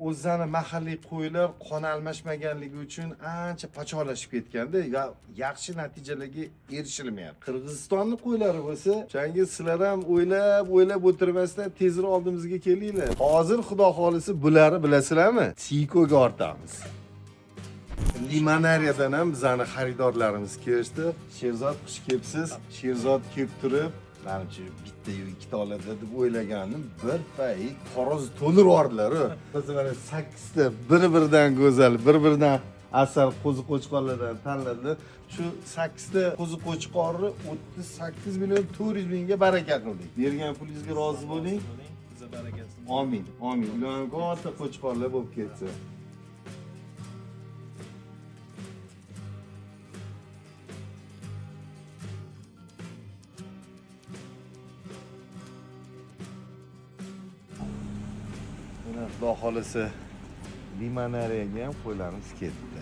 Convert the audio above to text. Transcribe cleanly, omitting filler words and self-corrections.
o'zlari mahalliy qo'ylar qon almashmaganligi uchun ancha pachorlashib ketganda, yaxshi natijalarga erishilmayapti. Qirg'izistonning qo'ylari bo'lsa, o'shanga sizlar ham o'ylab o'tirmasdan tezroq oldimizga kelinglar. Hozir xudo xolisi bularni bilasizlarmi? Tikoga ortamiz. Limonariyadan ham bizani xaridorlarimiz kelishdi. Sherzod, xush kelibsiz. Sherzod kelib turib, menimcha bitta-yu ikkita oladi deb o'ylagandim. Bir payt qoroz to'lib yordilar. Biz mana 8 ta bir-biridan go'zal, bir-biridan asal qo'zi-qo'chqorlardan tanladi. Shu 8 ta qo'zi-qo'chqorni 38 million 400 mingga baraka qildik. Bergan pulingizga rozi bo'ling. Bizga barakasi. Amin. Amin. Ilohim katta qo'chqorlar bo'lib ketsin. Xudo xolisi limonariyaga ham qo'ylarimiz ketdi.